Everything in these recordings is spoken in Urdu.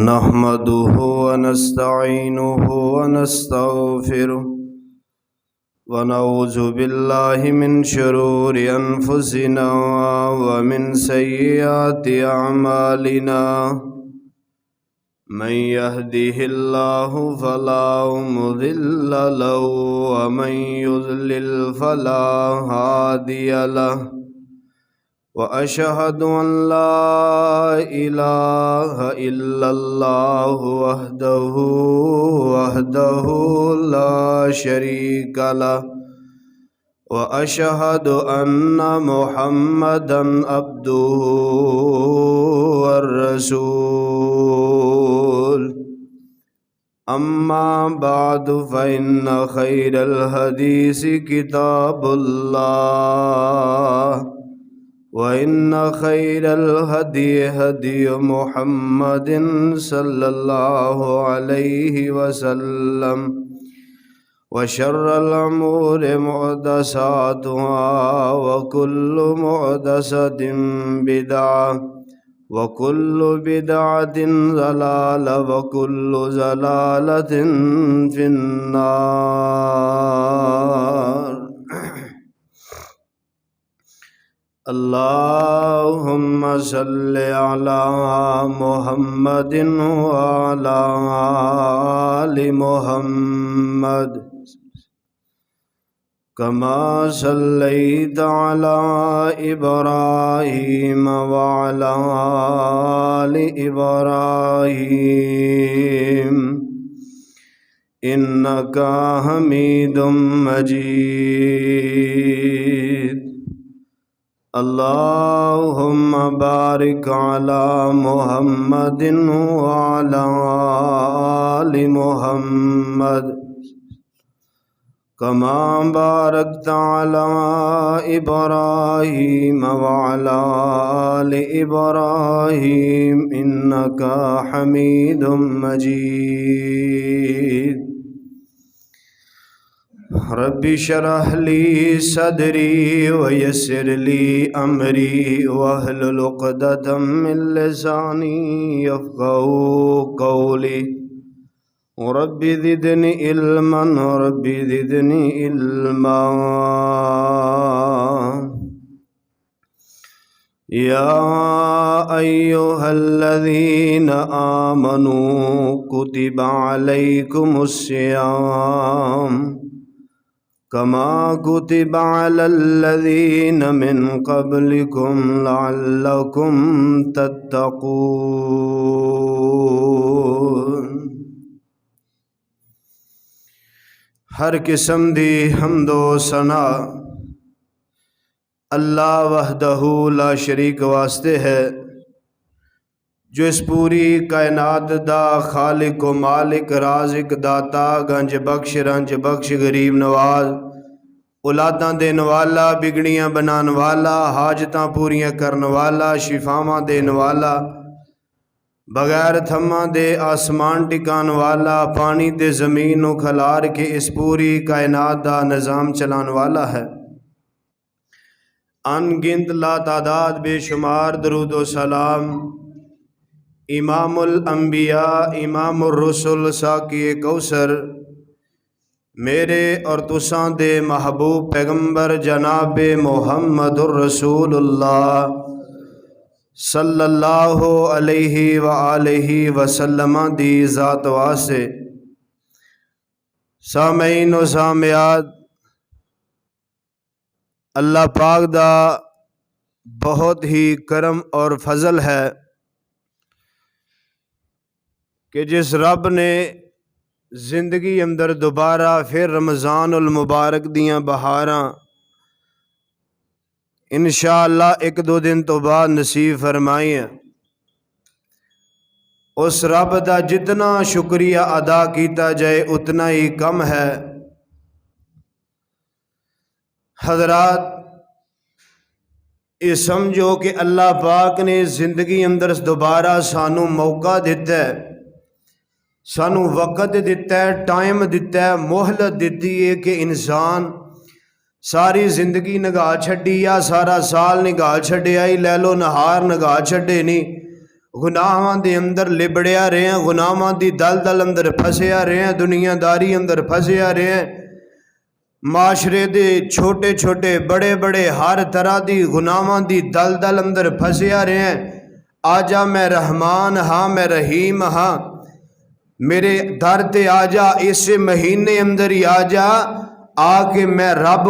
نحمده ونستعينه ونستغفره ونعوذ بالله من شرور أنفسنا ومن سيئات أعمالنا من يهده الله فلا مضل له ومن يضلل فلا هادي له وأشهد أن لا إله إلا الله وحده لا شريك له وأشهد أن محمدا عبده والرسول أما بعد فإن خير الحديث كتاب الله وإن خير الهدي هدي محمد صلى الله عليه وسلم وشر الأمور محدثاتها وكل محدثة بدعة وكل بدعة ضلالة وكل ضلالة في النار اللهم صل على محمد وعلى آل محمد كما صليت على إبراهيم وعلى آل إبراهيم إنك حميد مجيد اللهم بارك على محمد وعلى آل محمد كما باركت على إبراهيم وعلى آل إبراهيم إنك حميد مجيد رب اشرح لي صدري ويسر لي أمري واحلل عقدة من لساني يفقهوا قولي رب زدني علما رب زدني علما يا أيها الذين آمنوا كتب عليكم الصيام كما كتب على الذين من قبلكم لعلكم تتقون ہر قسم دی حمد و ثنا اللہ وحدہ لا شریک واسطے ہے جو اس پوری کائنات دا خالق و مالک رازق داتا گنج بخش رنج بخش غریب نواز اولاداں دین والا بگڑیاں بنان والا حاجتاں پوریاں کرن والا شفاواں دین والا بغیر تھماں دے آسمان ٹکان والا پانی دے زمین نو کھلار کے اس پوری کائنات دا نظام چلان والا ہے ان گنت لا تعداد بے شمار درود و سلام امام الانبیاء امام الرسل ساقی کوثر میرے اور تساں دے محبوب پیغمبر جناب محمد الرسول اللہ صلی اللہ علیہ وآلہ وسلم دی ذات واسطے سامعین و سامعات اللہ پاک دا بہت ہی کرم اور فضل ہے کہ جس رب نے زندگی اندر دوبارہ پھر رمضان المبارک دیاں بہاراں انشاءاللہ ایک دو دن تو بعد نصیب فرمائی ہیں اس رب دا جتنا شکریہ ادا کیتا جائے اتنا ہی کم ہے حضرات یہ سمجھو کہ اللہ پاک نے زندگی اندر دوبارہ سانو موقع دیتا ہے سانو وقت دیتا ہے ٹائم دیتا ہے مہلت دیتی ہے کہ انسان ساری زندگی نگاہ چھڈی یا سارا سال نگاہ چھڈیا ہی لے لو نہار نگاہ چھڈے نہیں ਗੁਨਾਹਾਂ ਦੇ ਅੰਦਰ ਲਿਬੜਿਆ ਰਿਹਾ, ਗੁਨਾਹਾਂ ਦੀ ਦਲਦਲ ਅੰਦਰ ਫਸਿਆ ਰਿਹਾ, ਦੁਨੀਆਦਾਰੀ ਅੰਦਰ ਫਸਿਆ ਰਿਹਾ, ਮਾਸ਼ਰੇ ਦੇ ਛੋਟੇ ਛੋਟੇ ਬੜੇ ਬੜੇ ਹਰ ਤਰ੍ਹਾਂ ਦੀ ਗੁਨਾਹਾਂ ਦੀ ਦਲਦਲ ਅੰਦਰ ਫਸਿਆ ਰਿਹਾ। ਆ ਜਾ ਮੈਂ ਰਹਿਮਾਨ ਹਾਂ, ਮੈਂ ਰਹੀਮ ਹਾਂ, ਮੇਰੇ ਦਰ ਤੇ ਆ ਜਾ, ਇਸ ਮਹੀਨੇ ਅੰਦਰ ਹੀ ਆ ਜਾ, ਆ ਕੇ ਮੈਂ ਰੱਬ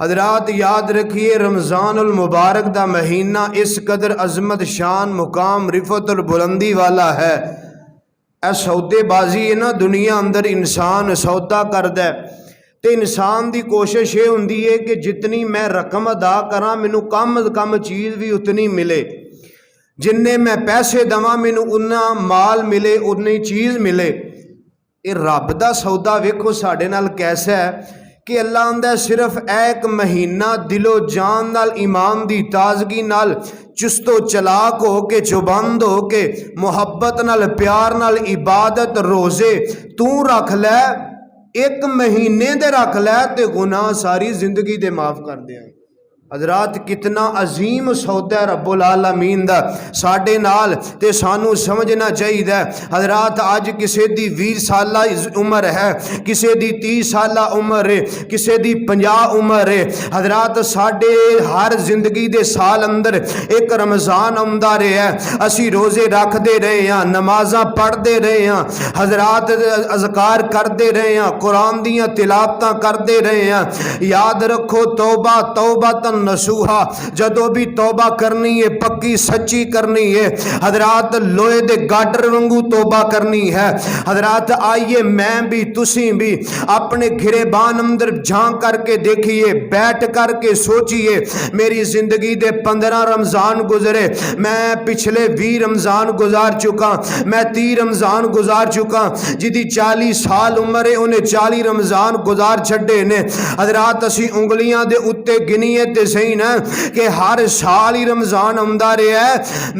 حضرات یاد رکھیے رمضان المبارک دا مہینہ اس قدر عظمت شان مقام رفت البلندی والا ہے۔ اے سودے بازی ہے نا دنیا اندر انسان سودا کردا ہے تے انسان دی کوشش یہ ہوندی ہے کہ جتنی میں رقم ادا کراں مینوں کم از کم چیز بھی اتنی ملے، جننے میں پیسے دواں مینوں اتنا مال ملے، اتنی چیز ملے۔ یہ رب دا سودا ویکھو ساڈے نال کیسا ہے کہ اللہ آندا ہے صرف ایک مہینہ دل و جان نال ایمان دی تازگی نال چست و چلاک ہو کے چوبند ہو کے محبت نال پیار نال عبادت روزے تو رکھ لے، ایک مہینے دے رکھ لے تے گناہ ساری زندگی دے معاف کر دیں۔ حضرات کتنا عظیم سودا ہے رب العالمین دا ساڈے نال تے سانو سمجھنا چاہیے۔ حضرات اج کسے دی 20 سالہ عمر ہے، کسے دی 30 سالہ عمر ہے، کسے دی 50 عمر ہے۔ حضرات ساڈے ہر زندگی دے سال اندر ایک رمضان آندا رہیا ہے، اسی روزے رکھ دے رہے ہاں، نمازاں پڑھ دے رہے ہاں، حضرات اذکار کر دے رہے ہاں، قرآن دیاں تلاوتاں کر دے رہے ہاں۔ یاد رکھو توبہ توبہ نسوہا، جدو بھی توبہ کرنی ہے پکی سچی کرنی ہے حضرات، لوہے دے گاڈر وانگو توبہ کرنی ہے۔ حضرات آئیے میں بھی تسی بھی اپنے گھریبان اندر جھانک کر کے دیکھیے، بیٹھ کر کے سوچئے میری زندگی دے 15 رمضان گزرے، میں پچھلے 20 رمضان گزار چکا، میں 30 رمضان گزار چکا، جدی 40 سال عمر ہے انہیں 40 رمضان گزار چھڑے نے۔ حضرات اسی انگلیاں دے اتے گنیے تے صحیح نا کہ ہر سال ہی رمضان آندا رہیا ہے،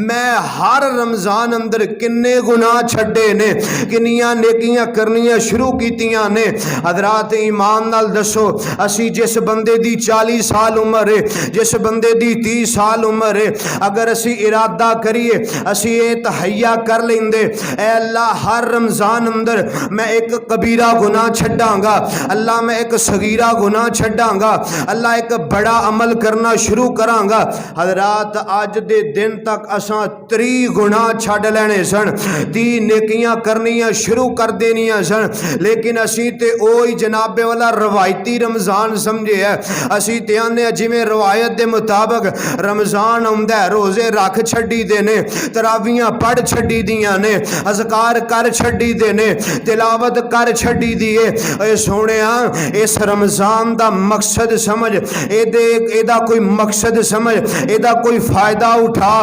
میں ہر رمضان اندر کنے گناہ چھڈے نے، کنیاں نیکیاں کرنیاں شروع کیتیاں نے۔ حضرات ایمان نال دسو اسی جس بندے دی 40 سال عمر ہے، جس بندے دی 30 سال عمر ہے، اگر اسی ارادہ کریے اسی یہ تہیا کر لیندے اے اللہ ہر رمضان اندر میں ایک کبیرہ گناہ چھڈاں گا، اللہ میں ایک صغیرہ گناہ چھڈاں گا، اللہ ایک بڑا عمل کرنا شروع کراں گا۔ حضرات آج دے دن تک اساں 30 گناہ چھڈ لینے سن، 30 نیکیاں کرنیاں شروع کر دینیاں سن، لیکن اسی تے اوہی جناب والا روایتی رمضان سمجھے ہے، اسی تے آنے جی میں روایت دے مطابق رمضان آندا ہے روزے رکھ چھڈی دے نے، تراویاں پڑھ چھڈی دیاں نے، اذکار کر چھڈی دے نے، تلاوت کر چھڈی دیے۔ اے سونیا اس رمضان دا مقصد سمجھ، اے دا کوئی مقصد سمجھ، اے دا کوئی فائدہ اٹھا،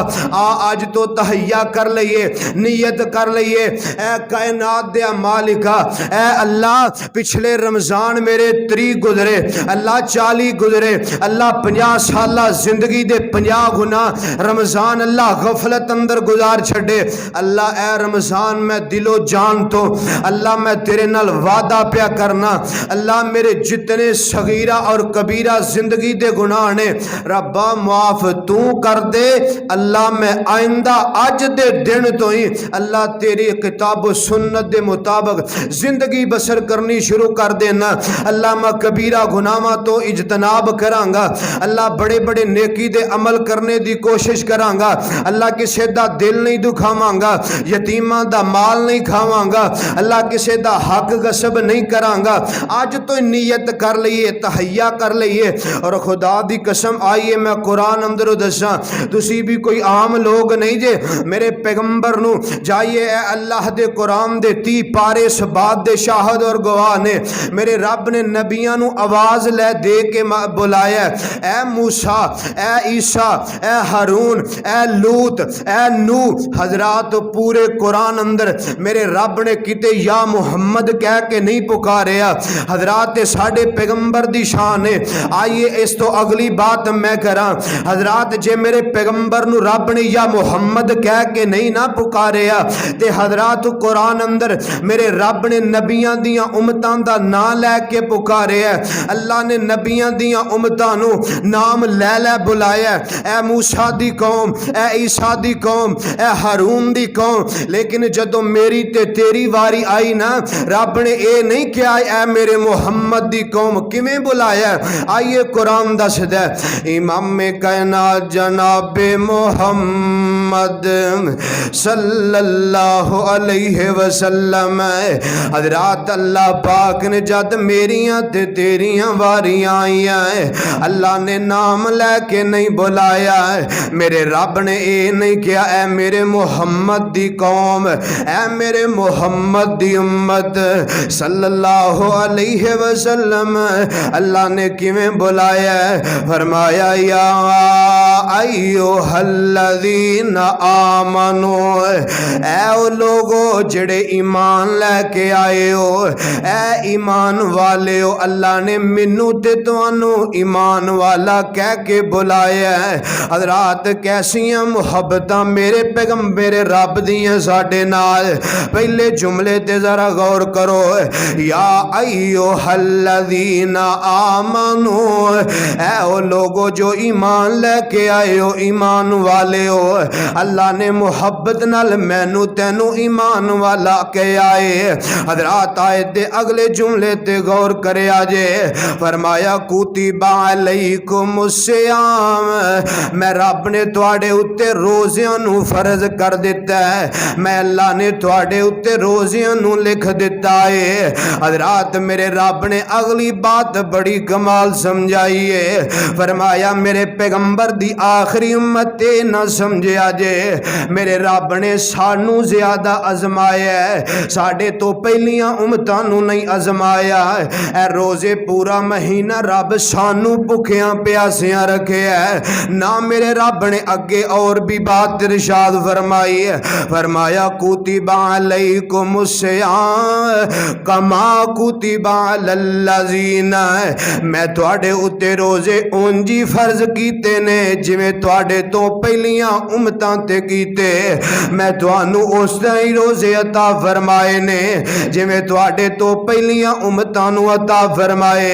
آج تو تہیا کر لئیے، نیت کر لئیے اے کائنات دے مالکا، اے اللہ پچھلے رمضان میرے 30 گزرے، اللہ 40 گزرے، اللہ 50 سالہ زندگی دے 50 گناہ رمضان اللہ غفلت اندر گزار چھڑے، اللہ اے رمضان میں دل و جان تو اللہ میں تیرے نال وعدہ پیا کرنا، اللہ میرے جتنے صغیرہ اور کبیرہ زندگی دے گناہ نے ربا معاف تو کر دے، اللہ میں آئندہ آج دے دن تو ہی اللہ تیری کتاب و سنت دے مطابق زندگی بسر کرنی شروع کر دینا، اللہ میں کبیرہ گناہ تو اجتناب کرانگا، اللہ بڑے بڑے نیکی دے عمل کرنے دی کوشش کرانگا، اللہ کسے دا دل نہیں دکھاوانگا، یتیمہ دا مال نہیں کھاوانگا، اللہ کسے دا حق غصب نہیں کرانگا۔ آج تو نیت کر لئیے، تہیا کر لئیے، اور خدا دی قسم آئیے میں قرآن اندر دساں تسی بھی کوئی عام لوگ نہیں جے، میرے پیغمبر نو جائیے اے اللہ دے قرآن دے 30 پارے اس بات دے شاہد اور گواہ نے، میرے رب نے نبیاں نو آواز لے دے کے بلایا، اے موسیٰ، اے عیسیٰ، اے ہارون، اے لوط، اے نو، حضرات پورے قرآن اندر میرے رب نے کتے یا محمد کہہ کے نہیں پکاریا۔ حضرات ساڑھے پیغمبر دی شان ہے۔ آئیے اس تو اگلی بات میں کراں حضرات جے میرے پیغمبر نو رب نے یا محمد کہہ کے نہیں نہ پکاریا تے حضرات قرآن اندر میرے رب نے نبیاں دیاں امتاں دا نام لے کے پکارے ہے اللہ نے نبیاں دیاں امتاں نو نام لے لے بلایا اے موسیٰ دی قوم اے عیسیٰ دی قوم اے ہارون دی قوم لیکن جدو میری تے تیری واری آئی نا رب نے اے نہیں کیا اے میرے محمد دی قوم کمیں بلایا آئیے قرآن دس دے امام کائنات جناب محمد صلی اللہ علیہ وسلم حضرات اللہ پاک نے جد میریاں تے تیریاں واریاں آئیاں اللہ نے نام لے کے نہیں بلایا میرے رب نے اے نہیں کیا اے میرے محمد دی قوم اے میرے محمد دی امت صلی اللہ علیہ وسلم اللہ نے کیویں بلایا فرمایا یا ایھا الذین آمنو اے او لوگو جڑے ایمان لے کے آئے ہو اے ایمان والے ہو اللہ نے منو تے تانوں ایمان والا کہہ کے بلایا ہے حضرات کیسیاں محبتاں میرے پیغمبر رب دیاں ساڈے نال پہلے جملے تے ذرا غور کرو یا ایھا الذین آمنو اے او لوگو جو ایمان لے کے آئے ہو ایمان والے ہو اللہ نے محبت نال مینوں تینوں ایمان والا کے آئے حضرات آیت دے اگلے جملے تے غور کرے آجے فرمایا کتب علیکم الصیام میں رب نے تواڈے اُتے روزیاں نو فرض کر دیتا ہے میں اللہ نے تواڈے اُتے روزیاں نو لکھ دیتا ہے حضرات میرے رب نے اگلی بات بڑی کمال سمجھائی ہے فرمایا میرے پیغمبر دی آخری امت نہ سمجھے آجے میرے رب نے سانو زیادہ ازمایا ہے ساڑھے تو پہلیاں امتانو نہیں ازمایا اے روزے پورا مہینہ رب سانو بکھیاں پیاسیاں رکھے ہے نہ میرے رب نے اگے اور بھی بات ارشاد فرمائی ہے فرمایا کتب علیکم الصیام کما کتب علی الذین میں تواڈے اتے روزے اونجی فرض کیتے نے جویں تواڈے تو پہلیاں امتاں تے کیتے میں تانوں اس طرح روزے عطا فرمائے نے جویں تواڈے تو پہلیاں امتاں نو عطا فرمائے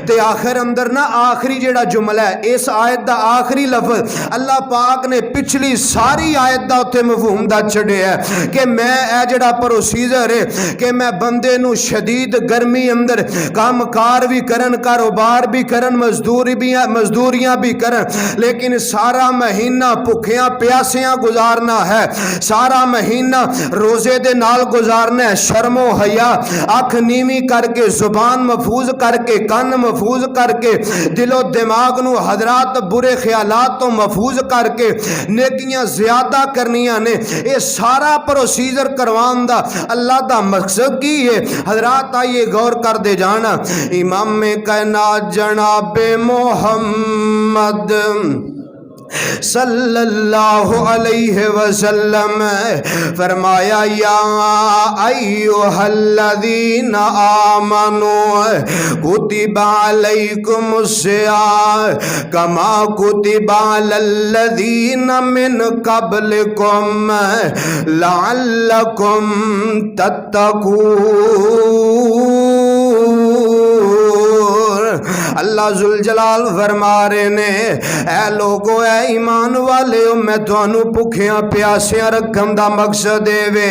تے آخر اندر نا آخری جڑا جملہ ہے اس آیت دا آخری لفظ اللہ پاک نے پچھلی ساری آیت دا اتے مفہوم دا چھڑیا ہے کہ میں اے جڑا پروسیجر ہے کہ میں بندے نو شدید گرمی اندر کام کار بھی کرن کاروبار بھی کرن مزدوریاں بھی کرن لیکن سارا مہینہ بھکھیاں پیاسیاں گزارنا ہے سارا مہینہ روزے دے نال گزارنا ہے شرم و حیا اکھ نیوی کر کے زبان محفوظ کر کے کان محفوظ کر کے دل و دماغ نو حضرات برے خیالات تو محفوظ کر کے نیکیاں زیادہ کرنیاں نے یہ سارا پروسیجر کروان دا اللہ دا مقصد کی ہے حضرات آئیے غور کر دے جانا امام کائنات جناب محمد صلی اللہ علیہ وسلم فرمایا یا ایھا الذین آمنوا کتب علیکم الصیام کما کتب علی الذین من قبلکم لعلکم تتقون اللہ ذوالجلال فرما رہے نے اے لوگو اے ایمان والے ہو میں تانوں بھکھیاں پیاسیاں رکھن دا مقصد دے وے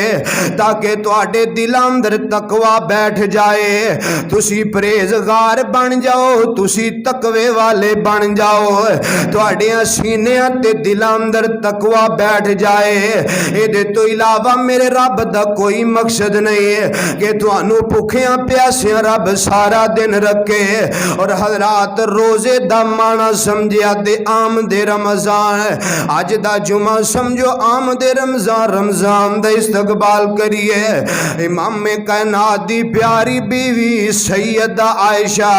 تاکہ تواڈے دلاں اندر تقوی بیٹھ جائے تسی پرہیزگار بن جاؤ تسی تقوی والے بن جاؤ تواڈیاں سینیاں تے دلاں اندر تقوی بیٹھ جائے اے دے تو علاوہ میرے رب دا کوئی مقصد نہیں ہے کہ تانوں بھکھیاں پیاسیاں رب سارا دن رکھے اور حضرات روزے دا معنی سمجھیا دے آمد رمضان آج دا جمعہ سمجھو آمد رمضان رمضان دا استقبال کریے امام کائنات دی پیاری بیوی سیدہ عائشہ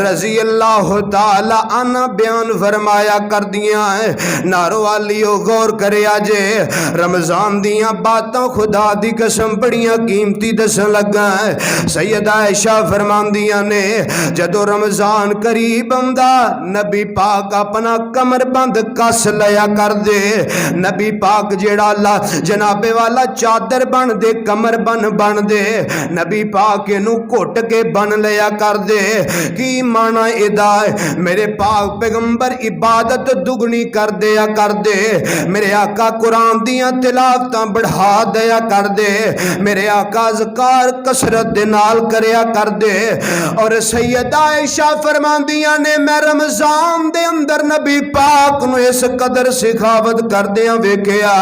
رضی اللہ تعالی عنہ بیان فرمایا کر دیا نارو والیو غور کرے آجے رمضان دیاں باتاں خدا دی قسم بڑیاں قیمتی دسن لگا سیدہ عائشہ فرمان دیا نے جدو رمضان رمضان قریب آਉਂਦਾ نبی پاک اپنا کمر بند کس لیا کر دے نبی پاک جیڑا اللہ جناب والا چادر بن دے کمر بن دے نبی پاک نو گھٹ کے بن لیا کر دے کی مانا ادا میرے پاک پیغمبر عبادت دگنی کر دیا کر دے میرے آقا قرآن دیاں تلاوتاں بڑھا دیا کر دے میرے آقا اذکار کثرت دے نال کریا کر دے اور سیدہ عائشہ فرماندیاں نے میں رمضان دے اندر نبی پاک نو اس قدر سخاوت کر دیا ویکھیا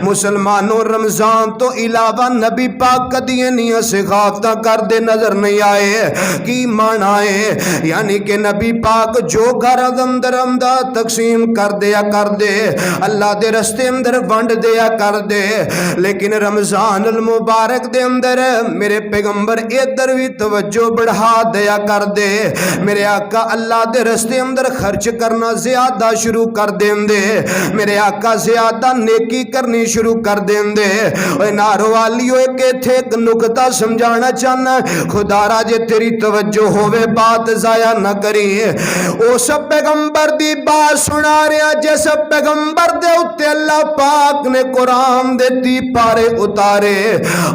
مسلمانوں رمضان تو علاوہ نبی پاک کدی نہیں سخاوتاں کر دے نظر نہیں آئے کی مانا ہے یعنی کہ نبی پاک جو گھر اندر تقسیم کر دیا کر دے اللہ دے رستے اندر ونڈ دیا کر دے لیکن رمضان المبارک دے اندر میرے پیغمبر ادھر بھی توجہ بڑھا دیا کر دے میرے آقا اللہ دے رستے اندر خرچ کرنا زیادہ شروع کر دیں دے میرے آقا زیادہ نیکی کرنی شروع کر دیں دے اے نارو والیو ایک نکتہ سمجھانا چاہنا خدا را جے تیری توجہ ہوئے بات ضائع نہ کری او سب پیغمبر دی بات سنا رہا جیسا پیغمبر دے اتے اللہ پاک نے قرآن دے تی پارے اتارے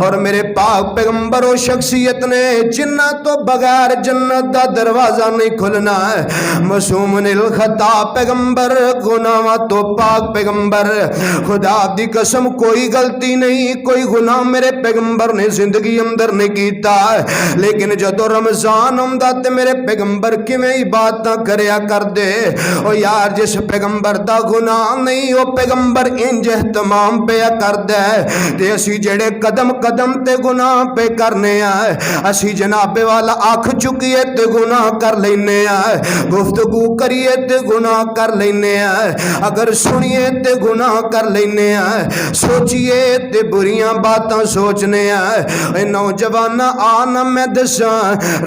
اور میرے پاک پیغمبر و شخصیت نے جنت تو بغیر جنت دا دروازہ نہیں کھلنا ہے معصوم الخطا پیغمبر گناہ تو پاک پیغمبر خدا دی قسم کوئی غلطی نہیں کوئی گناہ میرے پیغمبر نے زندگی اندر نہیں کیتا لیکن جدو رمضان آمدا تے میرے پیغمبر کیویں عبادتاں کریا کر دے او یار جس پیغمبر دا گناہ نہیں او پیغمبر انج اہتمام پہ کر دے تے اسی جڑے قدم قدم تے گناہ پہ کرنے آئے اسی جناب والا آنکھ چکیے تے گناہ کر لینے آئے گفتگو کریے تے گناہ کر لینے آئے اگر سنیے تے گناہ کر لینے آئے سوچیے تے بریاں باتاں سوچنے آئے اے نوجوانہ آنا میں دساں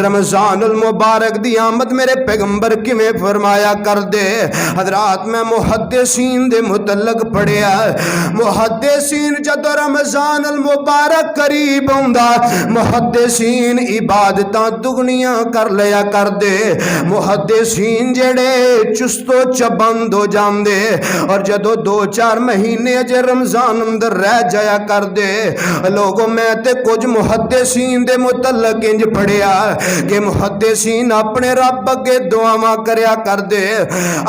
رمضان المبارک دی آمد میرے پیغمبر کی میں فرمایا کر دے حضرات میں محدثین دے متعلق پڑھیا محدثین جد رمضان المبارک قریب ہوندا محدثین عبادتاں دگنیاں کر لیا کر دے محدثین جڑے چستو چبند ہو جاندے اور جدو 2-4 مہینے اجے رمضان اندر رہ جایا کر دے لوگوں میں تے کچھ محدثین دے متعلق انج پڑھیا کہ محدثین اپنے رب کے دعاواں کریا کر دے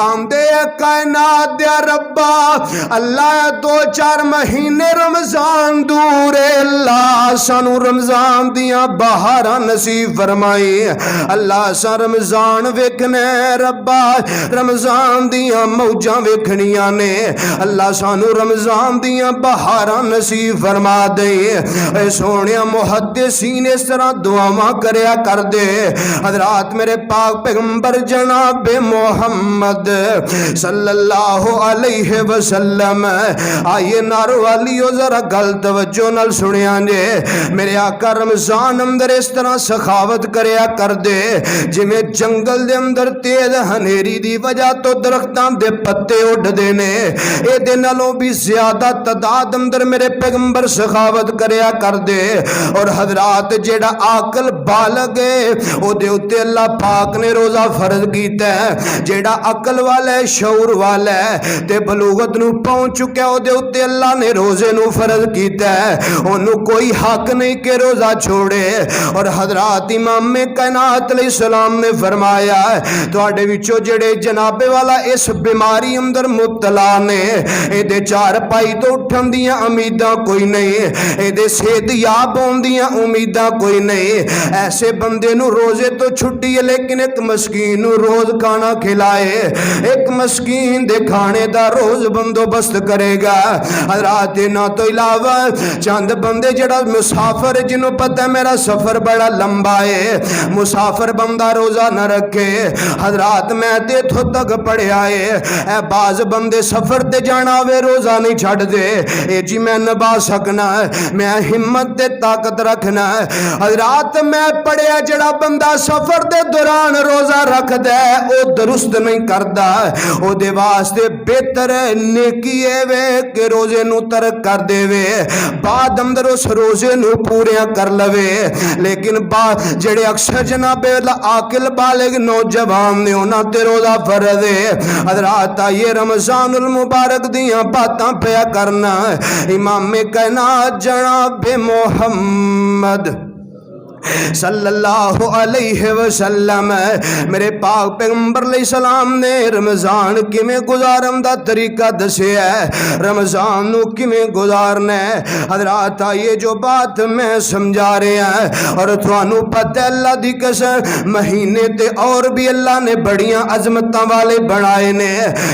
آندے کائنات دیا ربا اللہ 2-4 مہینے رمضان دور اللہ سانو رمضان دیا بہاراں نصیب فرمائی اللہ سا رمضان ویکھنے ربا رمضان دیا موجاں ویکھنیاں نے اللہ سانو رمضان دیا بہاراں نصیب فرما دے اے سونیا محدثین اس طرح دعاواں کریا کر دے حضرات میرے پاک پیغمبر جناب محمد صلی اللہ علیہ وسلم آئیے نارو والیو ذرا گل توجہ نال سنیاں جے میرے آقا رمضان اندر اس طرح سخاوت کریا کر دے جویں جنگل دے اندر تیز ہنیری دی وجہ تو درختاں دے پتے اڑ دے نے اے دے نالوں بھی زیادہ تعداد اندر میرے پیغمبر سخاوت کریا کر دے اور حضرات جیڑا عاقل بالغ ہے او دے اتے اللہ پاک نے روزہ فرض کیتا ہے جیڑا عقل والا ہے شعور والا ہے تے بلوغت نو پہنچ چکا او دے اتے اللہ نے روزے نو فرض کیتا ہے انہوں کوئی حق نہیں کہ روزہ چھوڑے اور حضرات امام کائنات علیہ السلام نے فرمایا تو آڑے وچو جڑے جناب والا اس بیماری اندر مبتلا نے اے دے 4 پائی تو اٹھن دیاں امیداں کوئی نہیں اے دے صحت یاب ہون دیاں امیداں کوئی نہیں ایسے بندے نو روزے تو چھٹی ہے لیکن ایک مسکین نو روز کھانا کھلائے ایک مسکین دے کھانے دا روز بندوبست کرے گا حضرات نہ تو علاوہ چند بندے جڑا مسافر جنہوں پتہ ہے میرا سفر بڑا لمبا ہے مسافر بندہ روزہ نہ رکھے حضرات میں تے تھو تک پڑے آئے اے باز بندے سفر تے جانا وے روزہ نہیں چھڑ دے اے جی میں نبا سکنا میں ہمت تے طاقت رکھنا حضرات میں پڑھیا جڑا بندہ سفر دے دوران روزہ رکھ دے او درست نہیں کردا او دے واسطے بہتر نیکی ہے وے کہ روزے نو ترک کر دے وے بعد اندر اس روزے نو پوریا کر لوے لیکن جڑے اکثر جناب عاقل بالغ نوجوان نے انہاں تے روزہ فرض ہے حضرات آئیے رمضان المبارک دیاں باتاں پیا کرنا امام کائنات جناب محمد صلی اللہ علیہ وسلم میرے پاک پیغمبر علیہ السلام نے رمضان کیویں گزارن دا طریقہ دسیا ہے رمضان نو کیویں گزارنا ہے حضرات یہ جو بات میں سمجھا رہا ہے اور تھانوں پتہ اللہ دی قسم مہینے تے اور بھی اللہ نے بڑیاں عظمتاں والے بنائے نے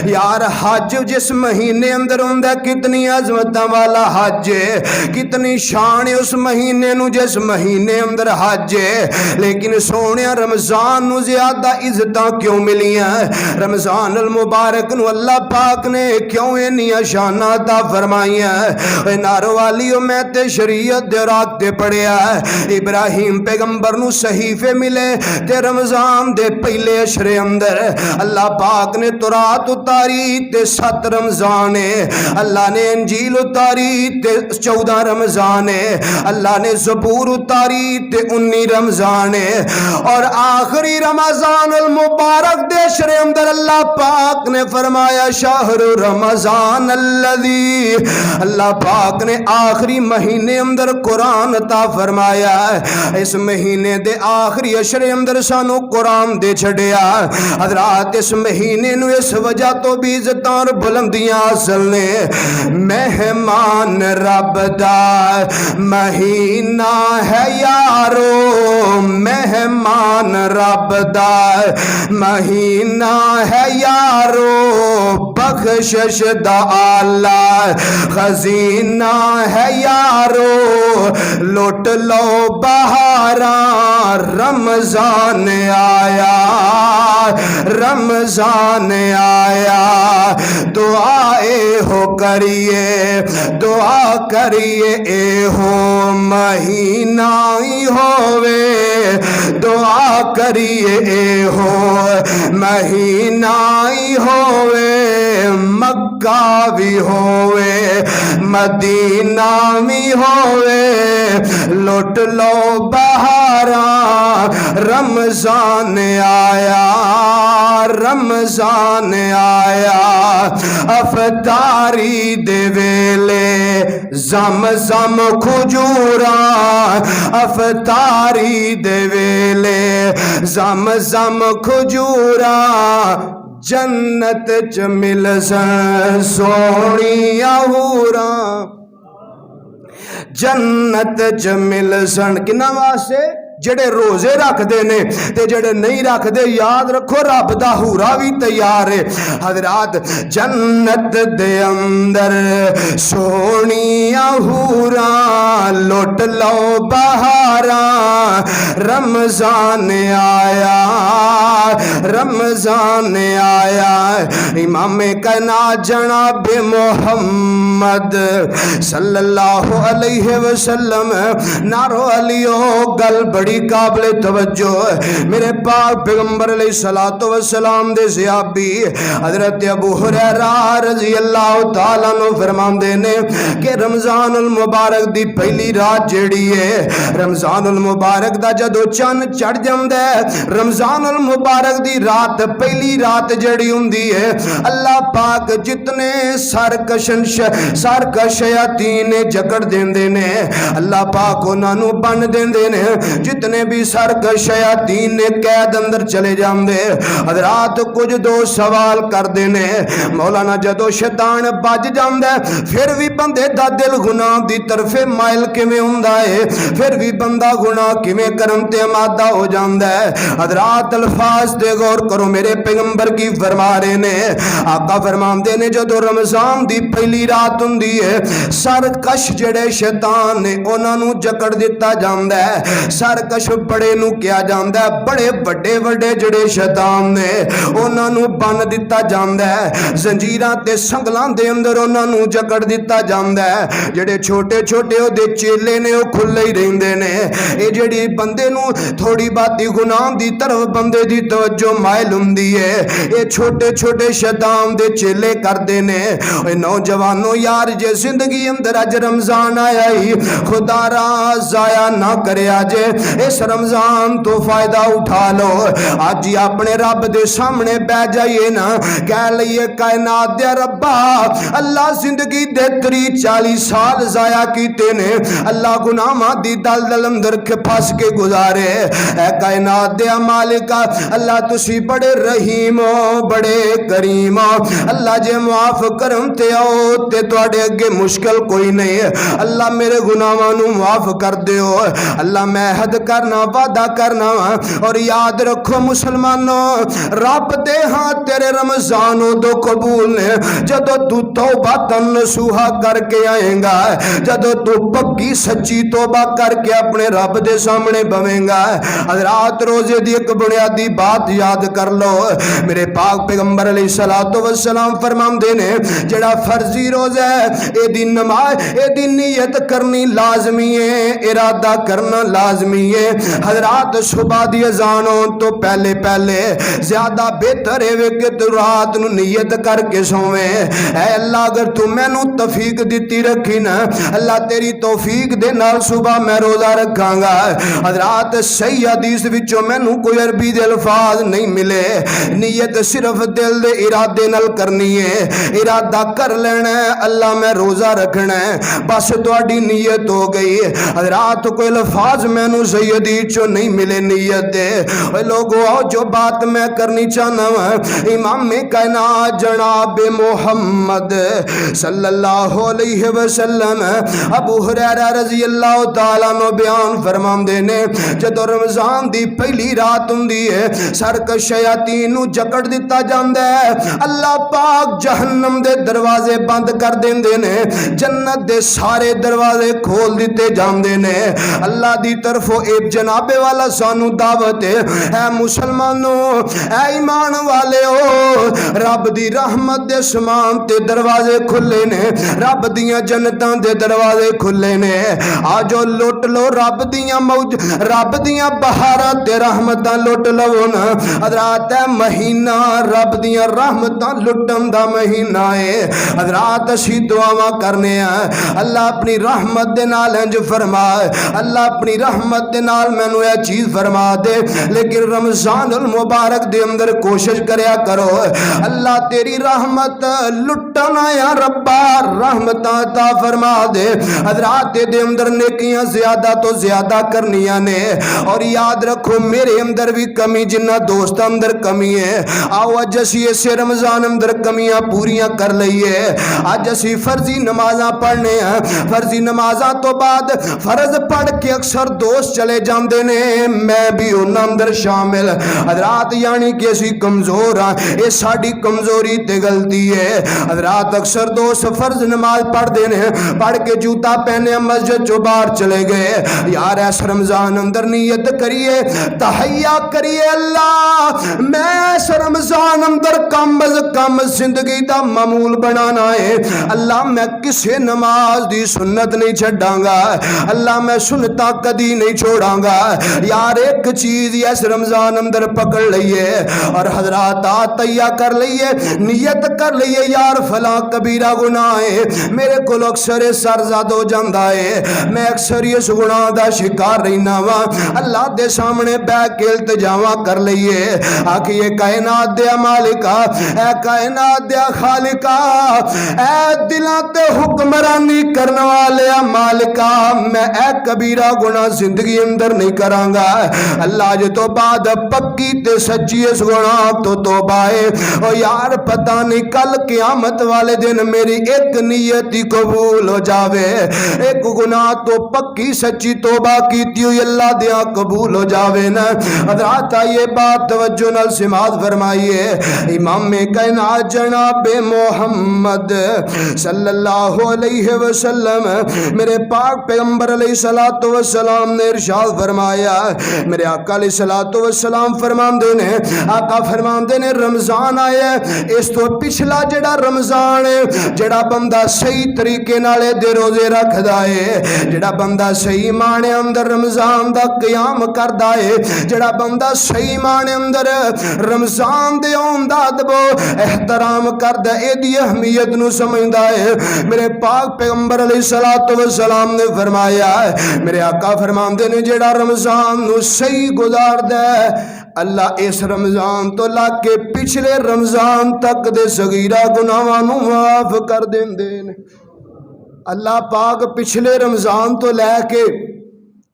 یار حج جس مہینے اندر ہوندا کتنی عظمتاں والا حج ہے کتنی شان ہے اس مہینے نو جس مہینے اندر حج ہے لیکن سونے رمضان نو زیادہ عزتاں کیوں ملیاں رمضان المبارک نو اللہ پاک نے کیوں انیاں شاناں عطا فرمائیاں اے نارو والیو میں تے شریعت دے راک تے پڑھیا ابراہیم پیغمبر نو صحیفے ملے تے رمضان دے پہلے اشرے اندر اللہ پاک نے تورات اتاری تے 7 رمضان ہے اللہ نے انجیل اتاری تے 14 رمضان ہے اللہ نے زبور اتاری تے 19 رمضان ہے اور آخری رمضان المبارک دے شرے اندر اللہ پاک نے فرمایا شہر رمضان الذی اللہ پاک نے آخری مہینے اندر قرآن عطا فرمایا اس مہینے دے آخری اشرے اندر سانو قرآن دے چھڑیا حضرات اس مہینے نو اس وجہ تو بھی عزتاں اور بلندیاں حاصل نے مہمان رب دا مہینہ ہے یارو مہمان رب دا مہینہ ہے یارو بخشش دا آلہ خزینہ ہے یارو لوٹ لو بہاراں رمضان آیا رمضان آیا دعائے ہو کریے دعا کریے اے ہو مہینہ ہی ہووے دعا کریے اے ہو مہینہ ہی ہووے مکہ بھی ہووے مدینہ بھی ہووے لوٹ لو بہاراں رمضان آیا رمضان آیا افطاری دے ویلے زم زم کھجوراں افطاری دے ویلے زم زم کھجوراں جنت چ مل سونی حوراں جنت چ مل سن کنا واسطے جڑے روزے رکھ دے نے تے جڑے نہیں رکھ دے یاد رکھو رب دا حورا بھی تیار ہے حضرات جنت دے اندر سونی حورا لوٹ لو بہاراں رمضان آیا رمضان آیا امام کائنات جناب محمد صلی اللہ علیہ وسلم نارو علیو گل بڑی قابل توجہ میرے پاک پیغمبر علیہ الصلوۃ والسلام دے صحابی حضرت ابو ہریرہ رضی اللہ تعالیٰ عنہ فرماندے نے کہ رمضان المبارک دی پہلی رات جیڑی ہے رمضان المبارک دا جدو چن چڑھ جاندا ہے رمضان المبارک دی رات پہلی رات جیڑی ہوندی ہے اللہ پاک جتنے سرکش شیاطین جکڑ دیندے نے اللہ پاک انہاں نو بن دیندے نے جتنے بھی سرکش شیاطین نے قید اندر چلے جاندے حضرات کچھ دو سوال کر دینے مولانا جدو شیطان بج جاندے پھر بھی بندے دا دل گناہ دی طرف مائل کیویں ہوندا ہے پھر بھی بندہ گناہ کیویں کرن تے آمادہ ہو جاندا ہے حضرات الفاظ تے غور کرو میرے پیغمبر کی فرما رہے نے آقا فرماندے نے جدو رمضان دی پہلی رات ہوندی ہے سرکش جڑے شیطان نے انہاں نو جکڑ دتا جاندا ہے سرکش بڑے نو کیا جاندا ہے بڑے بڑے بڑے جڑے شیطان نے انہاں نو بن دتا جاندا ہے زنجیراں تے سنگلاں دے اندر انہاں نو جکڑ دتا جاندا ہے جڑے چھوٹے چھوٹے او دے چیلے نے او کھلے ہی رہندے نے اے جڑی بندے نو تھوڑی باتی گناہ دی طرف بندے دی توجہ مائل ہوندی ہے اے چھوٹے چھوٹے شیطان دے چیلے کردے نے اے نوجوانو یار جے زندگی اندر اج رمضان آیا ہی خدا را ضائع نہ کریا جے اس رمضان تو فائدہ اٹھا لو. اج ہی اپنے رب دے سامنے بہ جائیے نا, کہہ لئیے کائنات دے ربا اللہ زندگی دے 30-40 سال ضائع کیتے نے, اللہ گناہاں دی دلدل اندر پھس کے گزارے. اے کائنات دے مالکا اللہ تسی بڑے رحیم ہو, بڑے کریم ہو. اللہ جے معاف کرم تے آؤ تے تواڈے اگے مشکل کوئی نہیں ہے. اللہ میرے گناہاں نو معاف کر دیو. اللہ میں عہد کرنا, وعدہ کرنا, اور یاد رکھو مسلمانوں, رب دے ہاں تیرے رمضان دو قبول نے جدو تو توبہ نصوحہ کر کے آئیں گا, جدو تو پکی سچی توبہ کر کے اپنے رب دے سامنے بویں گا. حضرات روزے دی ایک بنیادی بات یاد کر لو. میرے پاک پیغمبر علیہ الصلوۃ والسلام فرماندے نے جڑا فرضی روزہ ہے اے دی نماز اے دی نیت کرنی لازمی ہے, ارادہ کرنا لازمی ہے. حضرات صبح دی اذان تو پہلے پہلے زیادہ بہتر ہے کہ تو رات نو نیت کر کے سویں. اے اللہ اگر تو مینوں توفیق دتی رکھی نا, اللہ تیری توفیق دے نال صبح میں روزہ رکھاں گا. حضرات صحیح حدیث وچوں مینوں کوئی عربی دے الفاظ نہیں ملے, نیت صرف دل دے ارادے نال کرنی ہے. ارادہ کر لینا ہے اللہ میں روزہ رکھنا ہے, بس تہاڈی نیت ہو گئی. حضرات کوئی الفاظ مینوں صحیح حدیث چوں نہیں ملے نیت دے. اے لوگو جو بات میں کرنی چاہنا ہوں, امام کائنات جناب محمد صلی اللہ علیہ وسلم ابو ہریرہ رضی اللہ تعالیٰ عنہ بیان فرماندے نے جدو رمضان دی پہلی رات ہوندی ہے سرکش شیاطین نو جکڑ دتا جاندا ہے. اللہ پاک جہنم دے دروازے بند کر دیندے نے, جنت دے سارے دروازے کھول دیتے جاندے نے. اللہ دی طرفوں ایک جناب والا سانو دعوت ہے, اے مسلمانوں اے ایمان والے ہو, رب دی رحمت دے سمان تے دروازے کھلے نے, رب دیاں جنتاں دے دروازے کھلے نے. آجو لٹ لو رب دیاں موج, رب دیاں بہاراں تے رحمتاں لٹ لو نا. حضرات اے مہینہ رب دیاں رحمتاں لٹن دا مہینہ ہے. حضرات اسی دعاواں کرنے ہیں, اللہ اپنی رحمت دے نال انج فرمائے, اللہ اپنی رحمت دے نال مینوں اے چیز فرما دے. لیکن رمضان المبارک دے اندر کوشش کریا کرو اللہ تیری رحمت لٹنا یا ربا رحمت عطا فرما دے. حضرات دے اندر نیکیاں زیادہ تو زیادہ کرنیاں نے, اور یاد رکھو میرے اندر بھی کمی جنہ دوست اندر کمی ہے. آؤ اج اسی اسے رمضان اندر کمیاں پوریاں کر لئیے. اج اسی فرضی نمازاں پڑھنے ہیں, فرضی نمازاں تو بعد فرض پڑھ کے اکثر دوست چلے جاندے نے, میں بھی انہاں اندر شامل. حضرات یعنی کہ اسی کمزور ہاں, اے ساڈی کمزوری تے غلطی ہے. حضرات اکثر دوست فرض نماز پڑھ دینے, پڑھ کے جوتا پہنے مسجد جو باہر چلے گئے. یار اس رمضان اندر نیت کریے, تحیہ کریے, اللہ میں اس رمضان اندر کم از کم زندگی دا معمول بنانا ہے. اللہ میں کسے نماز دی سنت نہیں چھڑاں گا, اللہ میں سنتا کدی نہیں چھوڑاں گا. یار ایک چیز اس رمضان اندر پکڑ لئیے, اور حضرات آتیہ کر لئیے, نیت کر لئیے یار فلاں کبیرہ گناہ ہے میرے کو اکثر سرزاد ہو جاندہ ہے, میں اکثر اس گناہ دا شکار رہنا وا. اللہ دے سامنے بے کے التجاواں کر لئیے, آکھ یہ کائنات دے مالکا, اے کائنات دے خالقا, اے دلان تے حکمرانی کرنے والے مالکا, میں اے کبیرہ گناہ زندگی اندر نہیں کرانگا. اللہ جو تو بعد پکی تے سچی اس گناہ تو توبہ ہے. او یار پتہ نہیں کل قیامت والے دن میری ایک نیت ہی قبول ہو جاوے, ایک گناہ تو پکی سچی توبہ کیتی ہوئی اللہ دیا قبول ہو جاوے نا. حضرات یہ بات توجہ نال سماعت فرمائیے. امام کائنات جناب محمد صلی اللہ علیہ وسلم میرے پاک پیغمبر علیہ السلام نے ارشاد فرمایا, میرے آقا علیہ السلام فرماندے نے, آقا فرماندے نے رمضان آیا اس تو پچھلا جڑا رمضان ہے, جڑا بندہ صحیح طریقے نالے دے روزے رکھ دائے, جڑا بندہ صحیح معنی اندر رمضان دا قیام کر دائے, جڑا بندہ صحیح معنی اندر رمضان دے اونداد بو احترام کر دے, اے دی اہمیت نو سمجھ دائے. میرے پاک پیغمبر علیہ السلام نے فرمایا, میرے آقا فرماندے نے جڑا رمضان نو صحیح گزاردا ہے اللہ اس رمضان تو لگ کے پچھلے رمضان تک دے صغیرہ گناہاں نو معاف کر دیندے نے۔ اللہ پاک پچھلے رمضان تو لے کے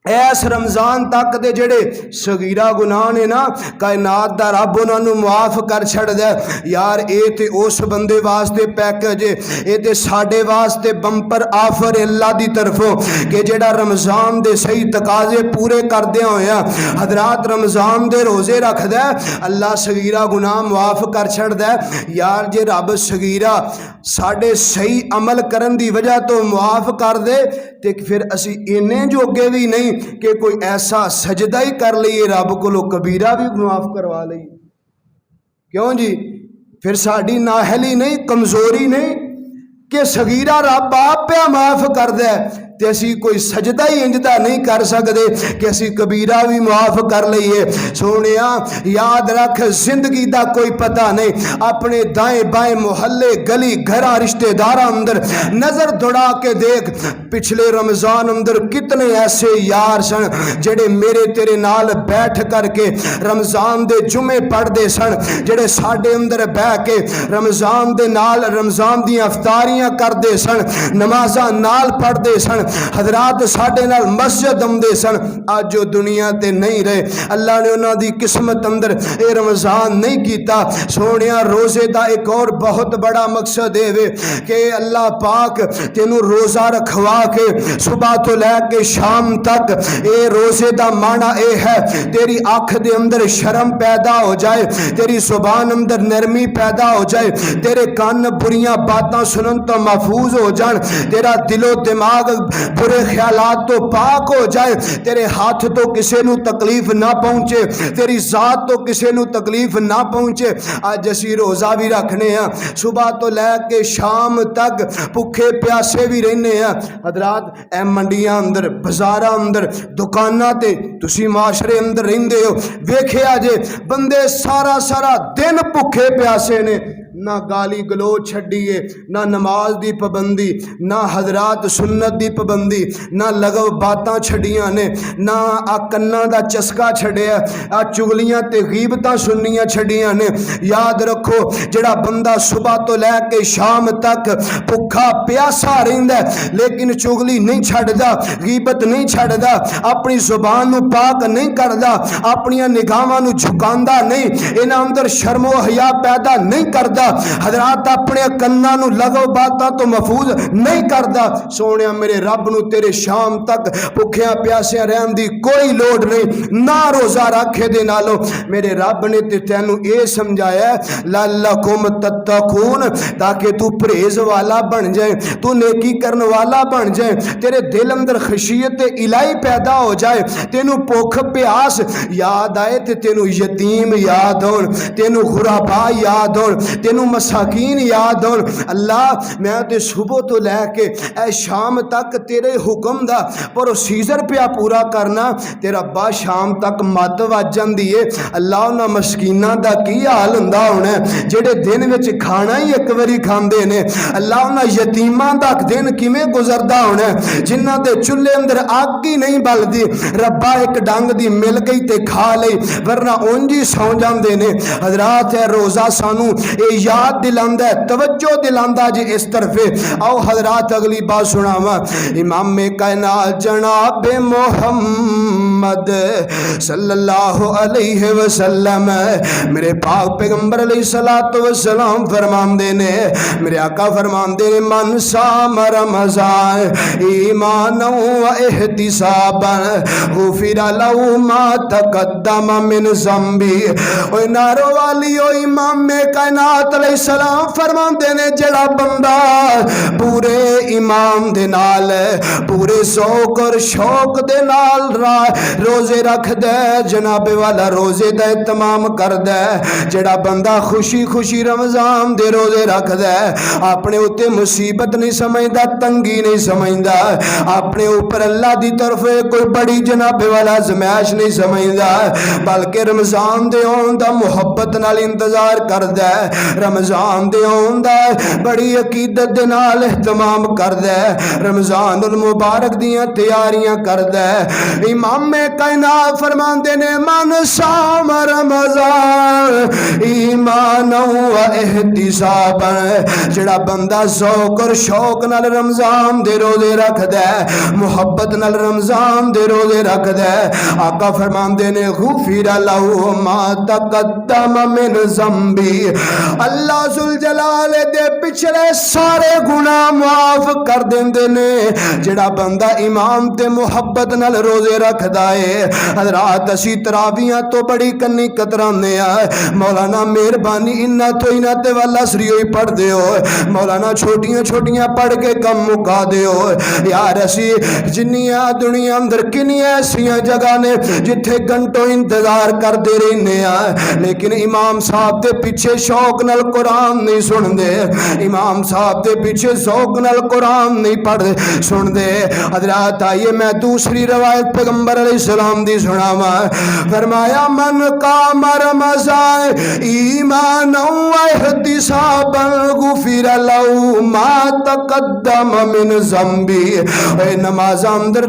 ایس رمضان تک دے جڑے صغیرہ گناہ نے نا کائنات دا رب انہاں نو معاف کر چھڑ دے۔ یار اے تے اس بندے واسطے پیکج ہے، اے تے ساڈے واسطے بمپر آفر اللہ دی طرفوں کہ جڑا رمضان دے صحیح تقاضے پورے کردیا ہویا حضرات رمضان دے روزے رکھ دے اللہ صغیرہ گناہ معاف کر چھڑ دے۔ یار جے رب صغیرہ ساڈے صحیح عمل کرن دی وجہ تو معاف کر دے تے پھر اسی اینے جوگے بھی نہیں کہ کوئی ایسا سجدہ ہی کر لئیے رب کو لو کبیرہ بھی معاف کروا لئیے۔ کیوں جی؟ پھر ساڑی ناہلی نہیں، کمزوری نہیں کہ صغیرہ رب آپ پہ معاف کر دے تے اسی کوئی سجدہ ہی انجدہ نہیں کر سکتے کہ اسی کبیرہ بھی معاف کر لئیے۔ سونیا یاد رکھ زندگی دا کوئی پتہ نہیں، اپنے دائیں بائیں محلے گلی گھرہ رشتہ دارہ اندر نظر دوڑا کے دیکھ پچھلے رمضان اندر کتنے ایسے یار سن جڑے میرے تیرے نال بیٹھ کر کے رمضان دے جمعے پڑھ دے سن، جڑے ساڑے اندر بہ کے رمضان دے نال رمضان دی افطاریاں کر دے سن، نمازاں نال پڑھ دے سن، حضرات ساڑے نال مسجد دے سن۔ آج جو دنیا تے نہیں رہے اللہ نے انہاں دی قسمت اندر اے رمضان نہیں کیتا۔ سونیا روزے دا ایک اور بہت بڑا مقصد ہے کہ اللہ پاک تینوں روزہ رکھوا کے صبح تو لے کے شام تک اے روزے دا معنی اے ہے تیری آنکھ دے اندر شرم پیدا ہو جائے، تیری زبان اندر نرمی پیدا ہو جائے، تیرے کان بریاں باتاں سنن تو محفوظ ہو جان، تیرا دل و دماغ برے خیالات تو پاک ہو جائے، تیرے ہاتھ تو کسے نو تکلیف نہ پہنچے، تیری ذات تو کسے نو تکلیف نہ پہنچے۔ آج اسی روزہ بھی رکھنے ہیں، صبح تو لے کے شام تک بھوکے پیاسے بھی رہنے ہیں۔ حضرات اے منڈیاں اندر بازاراں اندر دکاناں تے تسی معاشرے اندر رہندے ہو، ویکھے آجے بندے سارا سارا دن بھوکے پیاسے نے، نہ گالی گلوچ چھڑیے، نہ نماز دی پابندی، نہ حضرات سنت دی پابندی، نہ لغو باتاں چھڑیاں نے، نہ کناں دا چسکا چھڑیا، چغلیاں تے غیبتاں سنیاں چھڑیاں نے۔ یاد رکھو جڑا بندہ صبح تو لے کے شام تک بھوکا پیاسا رہندا ہے لیکن چغلی نہیں چھڑدا، غیبت نہیں چھڑدا، اپنی زبان نو پاک نہیں کردا، اپنی نگاہاں نو جھکاندا نہیں، انہاں اندر شرم و حیا پیدا نہیں کردا، حضرات اپنے کناں نو لغو باتاں تو محفوظ نہیں کردا۔ سونیا میرے رب نو تیرے شام تک بھوکیاں پیاسیاں رہن دی کوئی لوڑ نہیں، نہ روزہ رکھے دے نالو میرے رب نے تے تینوں اے سمجھایا لعلکم تتقون تاکہ تو پرہیز والا بن جائے، تو نیکی کرن والا بن جائے، تیرے دل اندر خشیت الہی پیدا ہو جائے، تینوں بھوک پیاس یاد آئے تے تینوں یتیم یاد ہون، تینوں غربا یاد ہون، تینوں مساکین یاد ہون۔ اللہ میں تے صبح تو لے کے اے شام تک تیرے حکم دا پروسیجر پیا پورا کرنا، تیرا با شام تک مت وجن دیئے۔ اللہ انہاں مسکیناں دا کی حال ہوندا ہونا جڑے دن وچ کھانا ہی ایک واری کھاندے نے، اللہ انہاں یتیماں دا دن کیویں گزردا ہونا جنہاں دے چولہے اندر اگ ہی نہیں بلدی، ربا ایک ڈنگ دی مل گئی تے کھا لئی ورنہ اونج ہی سو جاندے نے۔ حضرات اے روزہ سانو اے یاد دلاندا ہے، توجہ دلاندا جی اس طرف۔ آؤ حضرات اگلی بات سناواں، امام کائنات جناب محمد صلی اللہ علیہ وسلم میرے پاک پیغمبر علیہ السلام فرماندے نے، میرے آقا فرماندے نے من صام رمضان ایمانا و احتسابا غفر له ما تقدم من ذنبی۔ اوے نارو والی او امام کائنات علیہ السلام فرماندے نے جڑا بندہ پورے ایمان دے نال پورے ذوق اور شوق دے نال روزے رکھ دے جناب والا روزے دا اہتمام کر دے، جڑا بندہ خوشی خوشی رمضان دے روزے رکھ دے اپنے اوتے مصیبت نہیں سمجھدا، تنگی نہیں سمجھدا، اپنے اوپر اللہ دی طرف کوئی بڑی جناب والا زمائش نہیں سمجھدا، بلکہ رمضان دے آن دا محبت نال انتظار کر دے، رمضان دے آندا بڑی عقیدت دے نال اہتمام کردا ہے، رمضان المبارک دیاں تیاریاں کردا ہے۔ امام کائنات فرماندے نے من صام رمضان ایمانا و احتسابا، جڑا بندہ ذوق اور شوق نال رمضان دے روزے رکھدا ہے، محبت نال رمضان دے روزے رکھدا ہے، آقا فرماندے نے غفر لہ ما تقدم من ذنبی، اللہ ذوالجلال دے پچھلے سارے گناہ معاف کر دیندے نے۔ جڑا بندہ امام تے محبت نال روزے رکھدا ہے، حضرات اسی تراویاں تو بڑی کنی کترانے آئے، مولانا مہربانی انہاں تو انہاں تے والا سری ہوئی پڑھ دے ہو، مولانا چھوٹیاں چھوٹیاں پڑھ کے کم مکا دے ہو۔ یار اسی جنیاں دنیا اندر کنیاں ایسیاں جگہ نے جتھے گھنٹوں انتظار کر دے رہنے آئے، لیکن امام صاحب دے پیچھے شوق نال قرآن نہیں سن دے، امام صاحب دے پیچھے شوق نال قرآن نہیں پڑھ سن دے۔ حضرات آئیے میں دوسری روایت پیغمبر علیہ السلام دی سناواں، فرمایا من قام رمضان ایمانا و احتسابا غفر لہ ما تقدم من ذنبی۔ اے نماز اندر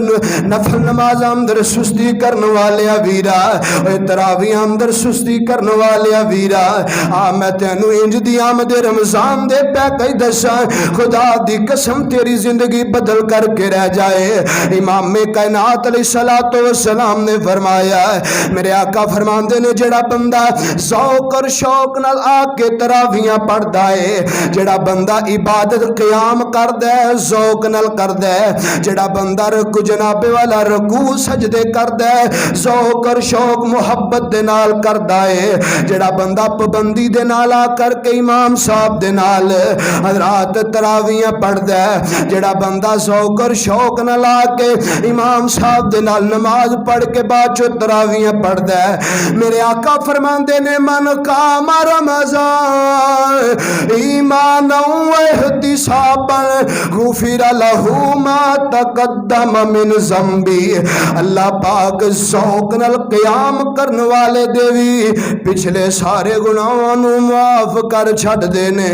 نفل نماز اندر سستی کرنے والے ویرا، اے تراویح اندر سستی کرنے والے ویرا، میں تینوں انج دی آمد رمضان دے پہ کئی دساں، خدا دی قسم تیری زندگی بدل کر کے رہ جائے۔ امام کائنات علیہ السلام نے فرمایا، میرے آقا فرماندے نے جڑا بندہ ذوق اور شوق نال آ کے تراویحاں پڑھدا ہے، جڑا بندہ عبادت قیام کردا ہے ذوق نال کردا ہے، جڑا بندہ رکوع جناب والا رکوع سجدے کردا ہے ذوق اور شوق محبت دے نال کردا ہے، جڑا بندہ پابندی دے نال آ کر کے امام صاحب دے نال حضرات تراویحاں پڑھدا ہے، جڑا بندہ ذوق اور شوق نال آ کے امام صاحب دے نال نماز پڑھ کے بعد چو تراویحاں پڑھدا ہے، میرے آقا فرماندے نے من قام رمضان ایمانا و احتسابا غفر لہ ما تقدم من ذنبی۔ اللہ پاک ذوق نال قیام کرنے والے دیوی پچھلے سارے گناہاں نو معاف کر چھڈ دینے۔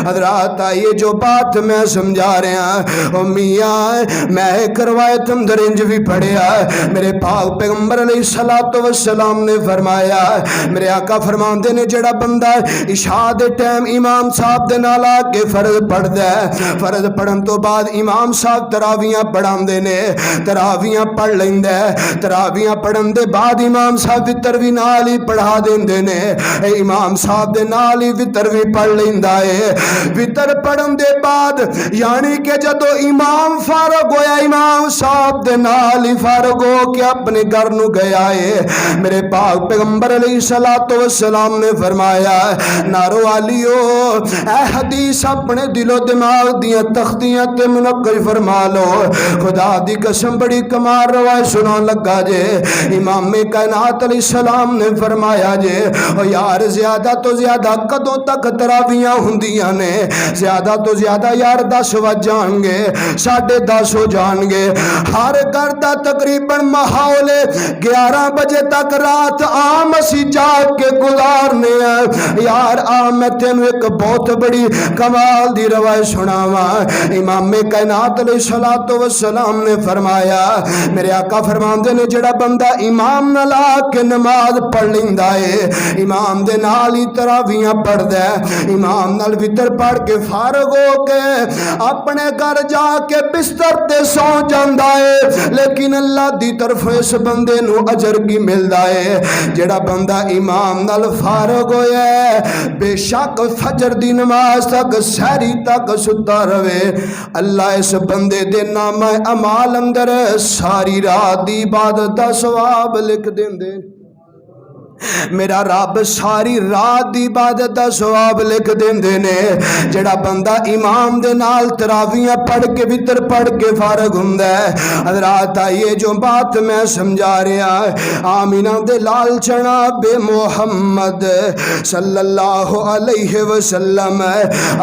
حضرات آئیے جو بات میں سمجھا رہا ہوں، میاں میں ایک روایت اندر انج بھی پڑھیا، میرے پاک پیغمبر علیہ السلام نے فرمایا، میرے آقا فرماندے نے جڑا بندہ عشاء دے ٹائم امام صاحب دے نال آ کے فرض پڑھدا ہے، فرض پڑھن تو بعد امام صاحب تراویحاں پڑھاندے نے، تراویحاں پڑھ لیندا ہے، تراویحاں پڑھن دے بعد امام صاحب وتر بھی نال ہی پڑھا دیندے نے، امام صاحب دے نال ہی وتر بھی پڑھ لیندا ہے۔ وتر پڑھن دے بعد یعنی کہ جدو امام فارغ ہویا، امام صاحب دے نال ہی فارغ ہو کے اپنے گھر نو گیا ہے، میرے پاک پیغمبر علیہ السلام نے فرمایا، نارو والیو اے حدیث اپنے دل و دماغ دیاں تختیاں تے منقش فرما لو، خدا دی قسم بڑی کمال روایت سنان لگا جے، امام کائنات علیہ السلام نے فرمایا جے، او یار زیادہ تو زیادہ کدوں تک تراویحاں ہوندیاں نے، زیادہ تو زیادہ یار 10 بج جان گے، 10:30 ہو جان گے، ہر گھر دا تقریباً ماحول 11 بجے تک رات عام اسی جاگ کے گزارنے ہیں۔ یار میں تینوں ایک بہت بڑی کمال دی روایت سناواں، امام کائنات علیہ السلام نے فرمایا، میرے آقا فرماندے نے جڑا بندہ امام نال آ کے نماز پڑھ لیندا ہے، امام دے نال ہی تراویحاں پڑھدا ہے، امام نال وتر پڑھ کے فارغ ہو کے اپنے گھر جا کے بستر تے سو جاندا ہے، لیکن اللہ دی طرف اس بندے نو اجر کی ملدا ہے جڑا بندہ امام نال فارغ ہویا ہے، بے شک فجر دی نماز تک سحری تک ستا رہے، اللہ اس بندے دے نامہ اعمال اندر ساری رات دی عبادت دا ثواب لکھ دیندے۔ میرا رب ساری رات دی عبادت دا ثواب لکھ دیندے نے، جڑا بندہ امام دے نال تراویحاں پڑھ کے وتر پڑھ کے فارغ ہوندا ہے۔ حضرات آئیے جو بات میں سمجھا رہا ہے، آمینہ دے لال جناب محمد صلی اللہ علیہ وسلم،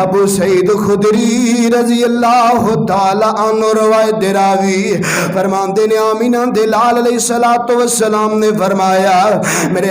ابو سعید خدری رضی اللہ تعالی عنہ روایت راوی فرماندے نے، آمینہ دے لال علیہ السلام نے فرمایا، میرے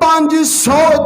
500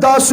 10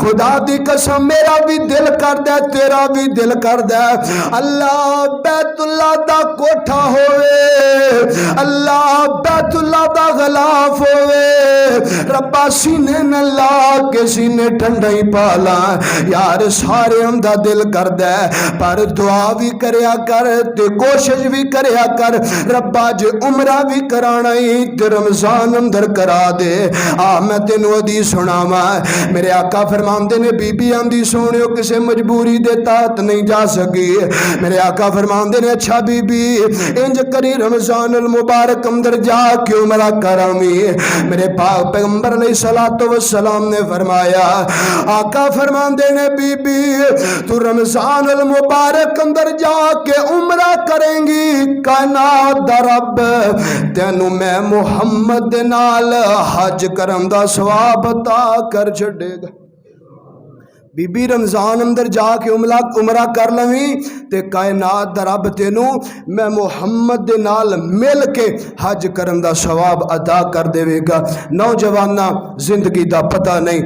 خدا دی قسم میرا بھی دل کردا ہے تیرا بھی دل کردا ہے اللہ بیت اللہ دا کوٹھا ہوئے اللہ بیت اللہ دا غلاف ہوئے ربا سینے نہ لا کے سینے ٹھنڈا ہی پالا یار سارے ہم دا دل کردا ہے پر دعا بھی کریا کر تے کوشش بھی کریا کر ربا جے عمرہ بھی کرانا ہی تے رمضان اندر کرا دے میں تینوں حدیث سناواں میرے آقا فرماندے نے بی بی آندی سونیو کسے مجبوری دے تحت نہیں جا سکی میرے آقا فرماندے نے اچھا بی بی انج کری رمضان المبارک اندر جا کے عمرہ کرامی میرے پاک پیغمبر علیہ السلام نے فرمایا آقا فرماندے نے بی بی تو رمضان المبارک اندر جا کے عمرہ کریں گی کائنات دا رب تینوں میں محمد نال حج کرن دا ثواب عطا کر چھڈے گا بی بی رمضان اندر جا کے عمرہ کر لویں تے کائنات دا رب تینوں میں محمد دے نال مل کے حج کرن دا ثواب ادا کر دے گا نوجواناں زندگی دا پتہ نہیں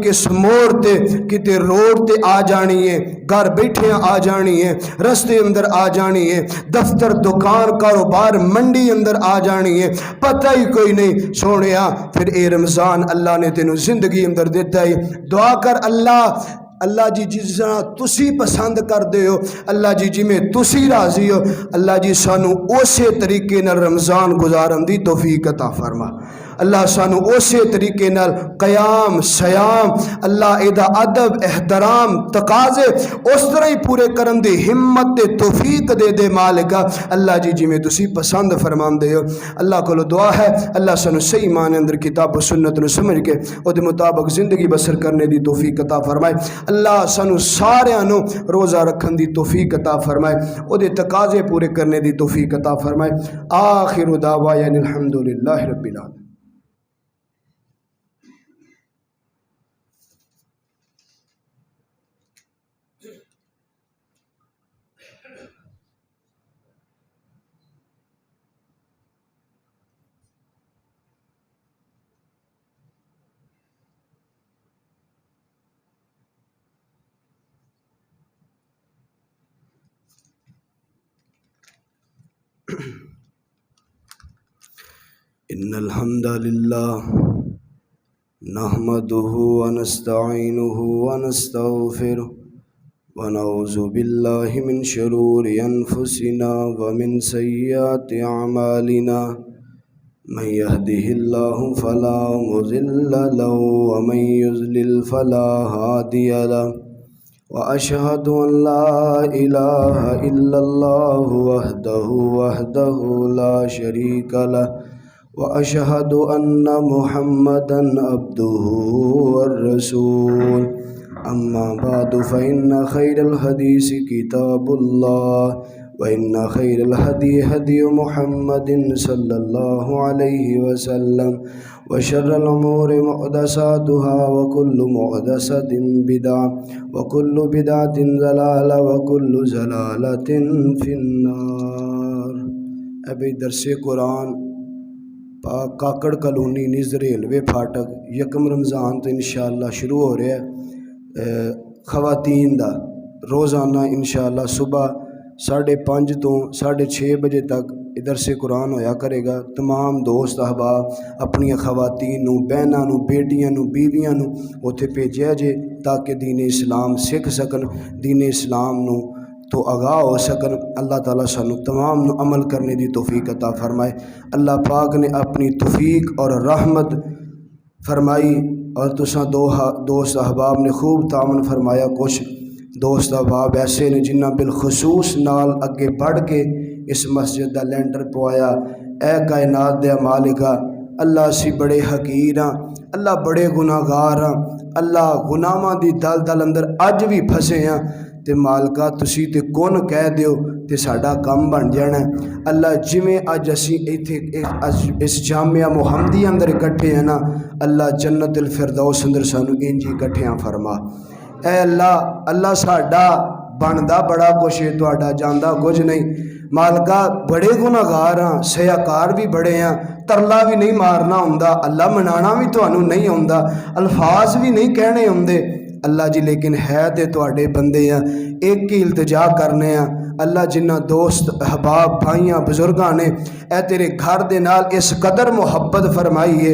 کس موڑ تے کتے روڈ تے آ جانی ہے گھر بیٹھے آ جانی ہے رستے اندر آ جانی ہے دفتر دکان کاروبار منڈی اندر آ جانی ہے پتہ ہی کوئی نہیں سونیا پھر اے رمضان اللہ نے تینوں زندگی اندر دیتا ہے دعا کر اللہ جی جس طرح تسی پسند کر دے ہو اللہ جی جی میں تسی راضی ہو اللہ جی سانو اسی طریقے نال رمضان گزارن دی توفیق عطا فرما اللہ سانو اسی طریقے نال قیام سیام اللہ ایدہ ادب احترام تقاضے اس طرح ہی پورے کرن دی ہمت دے توفیق دے مالکا اللہ جی جی میں تسی پسند فرمان دے ہو اللہ کو دعا ہے اللہ سانو صحیح معنی اندر کتاب و سنت نو سمجھ کے او دے مطابق زندگی بسر کرنے دی توفیق عطا فرمائے اللہ سانو سارے انو روزہ رکھن دی توفیق عطا فرمائے او دے تقاضے پورے کرنے دی توفیق عطا فرمائے آخر دعوانا الحمدللہ رب العالمین ان الحمد للہ نحمده ونستعینه ونستغفره ونعوذ باللہ من شرور انفسنا ومن سیئات اعمالنا من يهده الله فلا مضل له ومن يضلل فلا هادي له وأشهد أن لا إله إلا الله وحده لا شريك له وأشهد أن محمدا عبده والرسول أما بعد فإن خير الحديث كتاب الله وإن خير الهدي هدي محمد صلى الله عليه وسلم وشر الأمور محدثاتها وكل محدثة بدعة وكل بدعة ضلالة وكل ضلالة في النار ابھی درس قرآن کاکڑ کالونی نز ریلوے پھاٹک یکم رمضان تو انشاءاللہ شروع ہو رہا ہے خواتین دا روزانہ انشاءاللہ صبح 5:30 تو 6:30 بجے تک ادھر سے قرآن ہویا کرے گا تمام دوست احباب اپنی خواتین نو بہناں نو بیٹیاں نو بیویاں نو اوتھے بھیجیا جے تاکہ دین اسلام سکھ سکن دین اسلام نو تو آگاہ ہو سکن اللہ تعالیٰ سانو تمام نو عمل کرنے دی توفیق عطا فرمائے اللہ پاک نے اپنی توفیق اور رحمت فرمائی اور تساں دوست احباب نے خوب تعاون فرمایا کچھ دوست احباب ایسے نے جنہ بالخصوص نال اگے بڑھ کے اس مسجد دا لینڈر پوایا اے کائنات دے مالکا اللہ سی بڑے حقیر ہاں اللہ بڑے گناہگار ہاں اللہ گناہاں دی دل اندر اج بھی پھسے ہاں تے مالکا تسی تے کون کہہ دیو تے ساڈا کم بن جانا ہے اللہ جویں اج اسی ایتھے اس جامعہ محمدی اندر اکٹھے ہیں نا اللہ جنت الفردوس اندر سانو انجی اکٹھیاں فرما اے اللہ ساڈا ਬਣਦਾ ਬੜਾ ਕੁਛ ਹੈ, ਤੁਹਾਡਾ ਜਾਂਦਾ ਕੁਝ ਨਹੀਂ। ਮਾਲਕਾ ਬੜੇ ਗੁਨਾਹਗਾਰ ਹਾਂ, ਸਿਆਕਾਰ ਵੀ ਬੜੇ ਹਾਂ, ਤਰਲਾ ਵੀ ਨਹੀਂ ਮਾਰਨਾ ਹੁੰਦਾ ਅੱਲਾ, ਮਨਾਣਾ ਵੀ ਤੁਹਾਨੂੰ ਨਹੀਂ ਆਉਂਦਾ, ਅਲਫਾਜ਼ ਵੀ ਨਹੀਂ ਕਹਿਣੇ ਆਉਂਦੇ ਅੱਲਾ ਜੀ, ਲੇਕਿਨ ਹੈ ਤੇ ਤੁਹਾਡੇ ਬੰਦੇ ਆ, ਇੱਕ ਹੀ ਇਲਤਜਾ ਕਰਨੇ ਆ ਅੱਲਾ, ਜਿਨ੍ਹਾਂ ਦੋਸਤ ਅਹਬਾਬ ਭਾਈਆਂ ਬਜ਼ੁਰਗਾਂ ਨੇ ਇਹ ਤੇਰੇ ਘਰ ਦੇ ਨਾਲ ਇਸ ਕਦਰ ਮੁਹੱਬਤ ਫਰਮਾਈ ਹੈ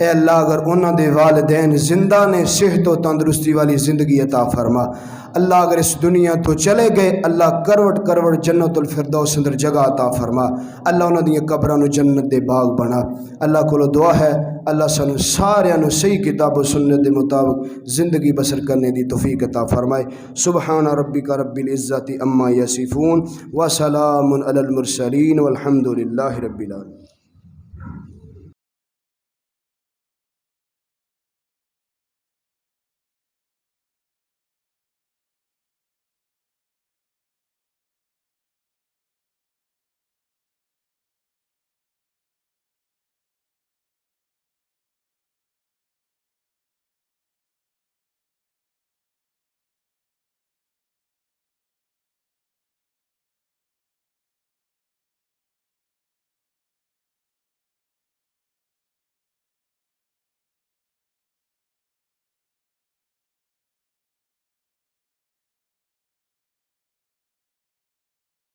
اے اللہ اگر انہوں دے والدین زندہ نے صحت و تندرستی والی زندگی عطا فرما اللہ، اگر اس دنیا تو چلے گئے اللہ کروٹ کروٹ جنت الفردوس اندر جگہ عطا فرما اللہ، انہوں دی قبراں نو جنت دے باغ بنا اللہ کولو دعا ہے اللہ سانو سارے نو صحیح کتاب و سنت دے مطابق زندگی بسر کرنے دی توفیق عطا فرمائے۔ سبحان ربک رب العزت عما یصفون وسلام علی المرسلین والحمد للہ رب العالمین۔